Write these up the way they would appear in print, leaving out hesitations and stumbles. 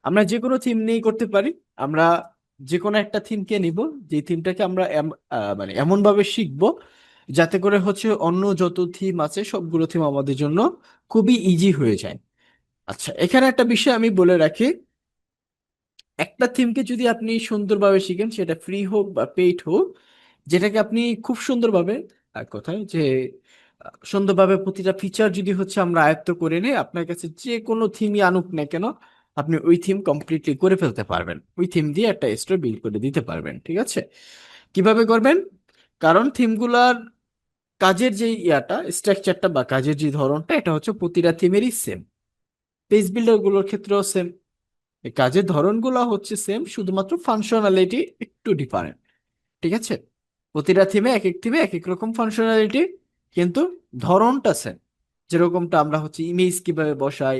আমরা যে কোনো থিম নিয়েই করতে পারি। আমরা যে কোনো একটা থিমকে নিব, যে থিমটাকে আমরা মানে এমন ভাবে শিখবো যাতে করে হচ্ছে অন্য যত থিম আছে সবগুলো থিম আমাদের জন্য খুবই ইজি হয়ে যায়। আচ্ছা, এখানে একটা বিষয় আমি বলে রাখি, একটা থিমকে যদি আপনি সুন্দরভাবে শিখেন, সেটা ফ্রি হোক বা পেইড হোক, যেটাকে আপনি খুব সুন্দরভাবে কোথায় যে সুন্দরভাবে প্রতিটা ফিচার যদি হচ্ছে আমরা আয়ত্ত করে নিই, আপনার কাছে যে কোনো থিমই আনুক না কেন, আপনি ওই থিম কমপ্লিটলি করে ফেলতে পারবেন, ওই থিম দিয়ে একটা স্টোর বিল্ড করে দিতে পারবেন। ঠিক আছে? কিভাবে করবেন? কারণ থিমগুলার কাজের যে স্ট্রাকচারটা বা কাজের যে ধরনটা, এটা হচ্ছে প্রতিটা থিমেরই সেম। পেজ বিল্ডার গুলোর ক্ষেত্রেও সেম। এই কাজের ধরনগুলো হচ্ছে সেম, শুধুমাত্র ফাংশনালিটি একটু ডিফারেন্ট। ঠিক আছে? প্রতিটা থিমে এক এক থিমে এক এক রকম ফাংশনালিটি, কিন্তু ধরনটা সেম। যেরকমটা আমরা হচ্ছে ইমেজ কিভাবে বসাই,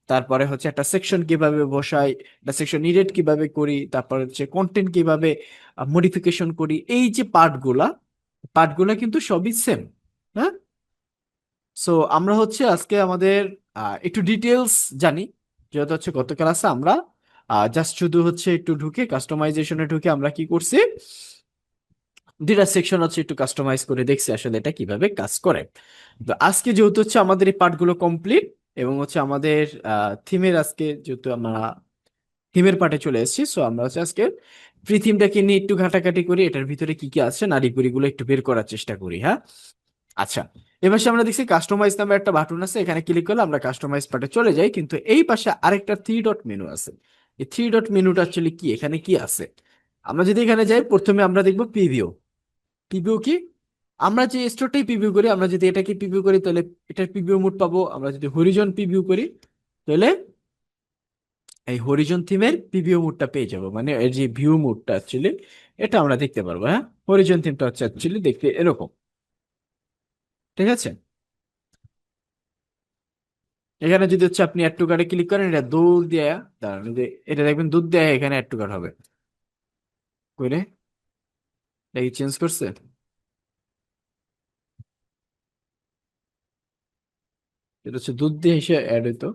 তারপরে হচ্ছে একটা সেকশন কিভাবে বসাই, একটা সেকশন ইডিট কিভাবে করি, তারপরে হচ্ছে কন্টেন্ট কিভাবে মডিফিকেশন করি, এই যে পার্টগুলা, পার্টগুলা কিন্তু সবই সেম। হ্যাঁ। সো আমরা হচ্ছে আজকে আমাদের একটু ডিটেলস জানি, যেহেতু হচ্ছে গত ক্লাসে আমরা জাস্ট শুধু হচ্ছে একটু ঢুকে কাস্টমাইজেশনে ঢুকে আমরা কি করছি, দুইটা সেকশন হচ্ছে একটু কাস্টমাইজ করে দেখছি আসলে এটা কিভাবে কাজ করে। তো আজকে যেহেতু হচ্ছে আমাদের এই পার্টগুলো কমপ্লিট, এবং হচ্ছে আমাদের থিমের আজকে যেহেতু আমরা থিমের পার্টে চলে এসেছি, সো আমরা হচ্ছে আজকে ফ্রি থিমটাকে নিয়ে একটু ঘাটাঘাটি করি, এটার ভিতরে কি কি আছে নাড়িভুড়িগুলো একটু বের করার চেষ্টা করি। হ্যাঁ। আচ্ছা, এবার সে আমরা দেখছি কাস্টমাইজ নামে একটা বাটন আছে, এখানে ক্লিক করলে আমরা কাস্টমাইজ পার্টে চলে যাই, কিন্তু এই পাশে আরেকটা থ্রি ডট মেনু আছে। এই থ্রি ডট মেনুটা অ্যাকচুয়ালি কি, এখানে কি আছে? আমরা যদি এখানে যাই, প্রথমে আমরা দেখবো প্রিভিউ। প্রিভিউ কি? আমরা যে স্টোরটাই প্রিভিউ করি, আমরা যদি এটাকে প্রিভিউ করি তাহলে এটার প্রিভিউ মোড পাবো। আমরা যদি হরিজন প্রিভিউ করি তাহলে এই হরিজন থিমের প্রিভিউ মোডটা পেয়ে যাবো, মানে এর যে ভিউ মোডটা অ্যাকচুয়ালি এটা আমরা দেখতে পারবো। হ্যাঁ। হরিজন থিমটা হচ্ছে অ্যাকচুয়ালি দেখতে এরকম। ঠিক আছে? এখানে যদি হচ্ছে আপনি অ্যাড টু কার্ডে ক্লিক করেন, এটা দৌড় দিয়ে দাঁড়ান, এই যে এটা দেখবেন দুধ দেয়, এখানে অ্যাড টু কার্ড হবে কইরে। এটা কি চেঞ্জ করছে? এটা হচ্ছে দুধ দিয়ে হিসেবে অ্যাড হইতো।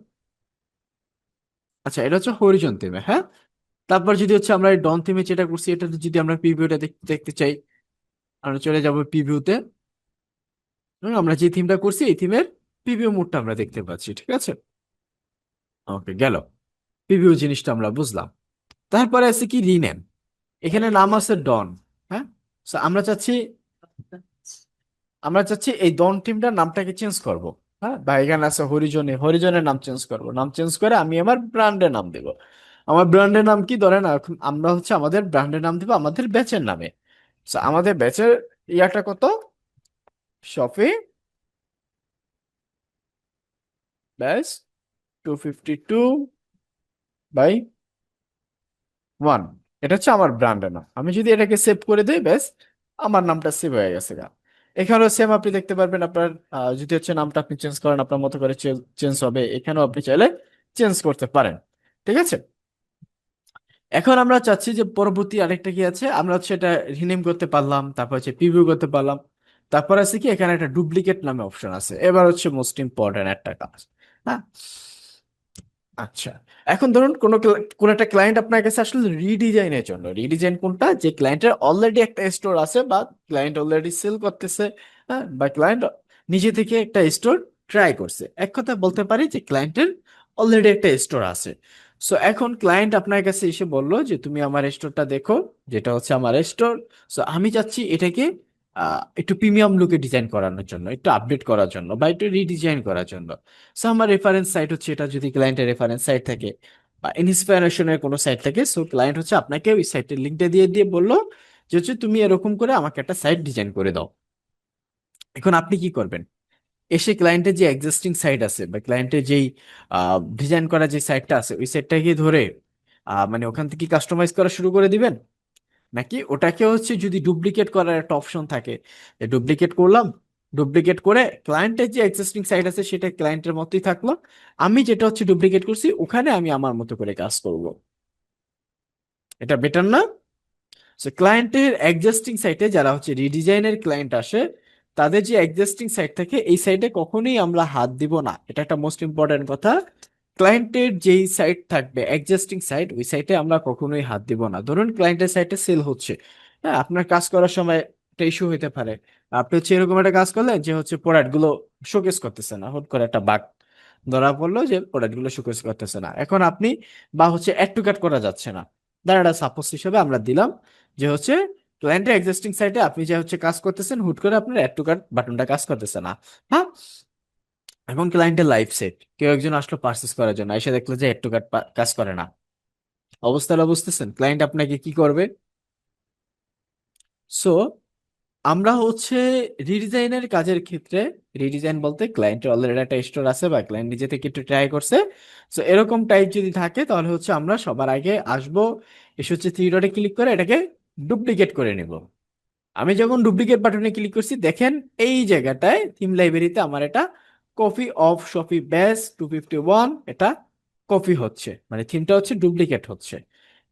আচ্ছা, এটা হচ্ছে হরিজন থিমে। হ্যাঁ। তারপর যদি হচ্ছে আমরা এই ডন থিমে যেটা করছি, এটা যদি আমরা প্রিভিউটা দেখতে চাই, আমরা চলে যাব প্রিভিউতে। আমরা যে থিমটা করছি এই থিমের প্রিভিউ মোডটা আমরা দেখতে পাচ্ছি। ঠিক আছে? ওকে, গেল। প্রিভিউ জিনিসটা আমরা বুঝলাম। তারপরে আছে কি রিনেম। এখানে নাম আছে ডন। হ্যাঁ। So আমরা চাচ্ছি এই ডন টিমটার নামটাকে চেঞ্জ করব। হ্যাঁ, বা এখানে আছে হরিজনে, হরিজনের নাম চেঞ্জ করব, নাম চেঞ্জ করে আমি আমার ব্র্যান্ডের নাম দেব। আমার ব্র্যান্ডের নাম কি, ধরেন এখন আমরা হচ্ছে আমাদের ব্র্যান্ডের নাম দেবো আমাদের ব্যাচের নামে। So, আমাদের ব্যাচের ইয়াটা কত? শপে ব্যাচ 252/1। এটা হচ্ছে আমার ব্র্যান্ডের নাম। আমি যদি এটাকে সেভ করে দিই, ব্যাস আমার নামটা সেভ হয়ে গেছে গা। এখানেও সেম আপনি দেখতে পারবেন আপনার যদি হচ্ছে নামটা আপনি চেঞ্জ করেন, আপনার মতো করে চেঞ্জ হবে। এখানেও আপনি চাইলে চেঞ্জ করতে পারেন। ঠিক আছে? এখন আমরা চাচ্ছি যে পরবর্তী আরেকটা কি আছে, আমরা হচ্ছে এটা রিনেম করতে পারলাম, তারপর হচ্ছে প্রিভিউ করতে পারলাম। তারপর আছে কি, এখানে একটা ডুপ্লিকেট নামে অপশন আছে। এবার হচ্ছে মোস্ট ইম্পর্টেন্ট একটা কাজ। হ্যাঁ। আচ্ছা, এখন ধরুন কোন একটা ক্লায়েন্ট আপনার কাছে আসলে রিডিজাইনের জন্য, রিডিজাইন কোনটা, যে ক্লায়েন্টের অলরেডি একটা স্টোর আছে বা ক্লায়েন্ট অলরেডি সেল করতেছে। হ্যাঁ, বা ক্লায়েন্ট নিজে থেকে একটা স্টোর ট্রাই করছে, এক কথা বলতে পারি যে ক্লায়েন্টের অলরেডি একটা স্টোর আছে। সো এখন ক্লায়েন্ট আপনার কাছে এসে বললো যে তুমি আমার স্টোরটা দেখো, যেটা হচ্ছে আমার স্টোর। সো আমি চাচ্ছি এটাকে একটু প্রিমিয়াম লুকে ডিজাইন করানোর জন্য, একটু আপডেট করার জন্য, বা একটু রিডিজাইন করার জন্য। সো আমার রেফারেন্স সাইট হচ্ছে এটা, যদি ক্লায়েন্টের রেফারেন্স সাইট থাকে বা ইন্সপিরেশনের কোনো সাইট থাকে, সো ক্লায়েন্ট হচ্ছে আপনাকে ওই সাইটের লিঙ্কটা দিয়ে দিয়ে বললো যে হচ্ছে তুমি এরকম করে আমাকে একটা সাইট ডিজাইন করে দাও। এখন আপনি কি করবেন? এসে ক্লায়েন্টের যে এক্সিস্টিং সাইট আছে বা ক্লায়েন্টের যেই ডিজাইন করা যে সাইটটা আছে, ওই সাইটটাকে ধরে মানে ওখান থেকে কাস্টমাইজ করা শুরু করে দিবেন, নাকি ওটাকে হচ্ছে যদি ডুপ্লিকেট করার একটা অপশন থাকে, ডুপ্লিকেট করলাম, ডুপ্লিকেট করে ক্লায়েন্টের যে এক্সিস্টিং সাইট আছে সেটা ক্লায়েন্টের মতোই থাকলো, আমি যেটা হচ্ছে ডুপ্লিকেট করছি ওখানে আমি আমার মতো করে কাজ করব। এটা বেটার না? সো ক্লায়েন্টের এক্সিস্টিং সাইটে যারা হচ্ছে রিডিজাইনের ক্লায়েন্ট আসে, তাদের যে এক্সিস্টিং সাইট থাকে এই সাইটে কখনোই আমরা হাত দিব না, এটা একটা মোস্ট ইম্পর্টেন্ট কথা। ক্লায়েন্টের যেই সাইট থাকবে এক্সিস্টিং সাইট, ওই সাইটে আমরা কখনোই হাত দিব না। ধরুন ক্লায়েন্টের সাইটে সেল হচ্ছে, হ্যাঁ, আপনার কাজ করার সময় একটা ইস্যু হতে পারে। আপনি হচ্ছে এরকম একটা কাজ করলেন যে হচ্ছে প্রোডাক্ট গুলো শোকেস করতেছে না, হুট করে একটা বাগ ধরা পড়লো যে প্রোডাক্ট গুলো শোকেস করতেছে না, এখন আপনি বা হচ্ছে অ্যাড টু কার্ট করা যাচ্ছে না, তার একটা সাপোজ হিসেবে আমরা দিলাম যে হচ্ছে ক্লায়েন্টের এক্সিস্টিং সাইটে আপনি যে হচ্ছে কাজ করতেছেন, হুট করে আপনার অ্যাড টু কার্ট বাটনটা কাজ করতেছে না। হ্যাঁ, এখন ক্লায়েন্টের লাইফ সেট, কেউ একজন আসলো পার্চেস করার জন্য, এসে দেখলো যে এড টু কার্ট কাজ করে না, অবস্থাটা বুঝতেছেন ক্লায়েন্ট আপনাকে কি করবে? সো আমরা হচ্ছে রিডিজাইনের কাজের ক্ষেত্রে, রিডিজাইন বলতে ক্লায়েন্টের অলরেডি একটা স্টোর আছে বা ক্লায়েন্ট নিজে থেকে একটু ট্রাই করছে, সো এরকম টাইপ যদি থাকে তাহলে হচ্ছে আমরা সবার আগে আসবো, এসে হচ্ছে থ্রি ডটে ক্লিক করে এটাকে ডুপ্লিকেট করে নেব। আমি যখন ডুপ্লিকেট বাটনে ক্লিক করছি দেখেন এই জায়গাটায় থিম লাইব্রেরিতে আমার এটা কপি অফ শপি বেস 251 এটা কপি হচ্ছে, মানে থিমটা হচ্ছে ডুপ্লিকেট হচ্ছে।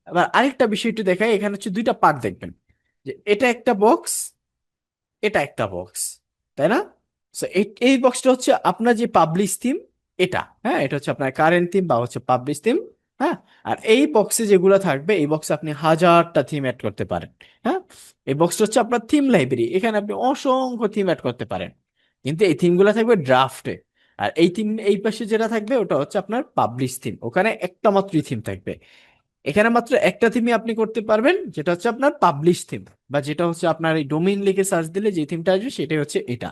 আবার আরেকটা বিষয় একটু দেখাই, এখানে হচ্ছে দুইটা পার্ট দেখবেন, যে এটা একটা বক্স, এটা একটা বক্স, তাই না? সো এই বক্সটা হচ্ছে আপনার যে পাবলিশ থিম, এটা, হ্যাঁ, এটা হচ্ছে আপনার কারেন্ট থিম বা হচ্ছে পাবলিশ থিম। হ্যাঁ, আর এই বক্সে যেগুলো থাকবে, এই বক্সে আপনি হাজারটা থিম অ্যাড করতে পারেন। হ্যাঁ, এই বক্সটা হচ্ছে আপনার থিম লাইব্রেরি, এখানে আপনি অসংখ্য থিম অ্যাড করতে পারেন, কিন্তু এই থিমগুলো থাকবে ড্রাফটে। আর এই থিম এই পাশে যেটা থাকবে ওটা হচ্ছে আপনার পাবলিশ থিম, ওখানে একটা মাত্রই থিম থাকবে। এখানে মাত্র একটা থিমই আপনি করতে পারবেন, যেটা হচ্ছে আপনার পাবলিশ থিম, বা যেটা হচ্ছে আপনার এই ডোমেইন লিখে সার্চ দিলে যে থিমটা আসবে সেটাই হচ্ছে এটা।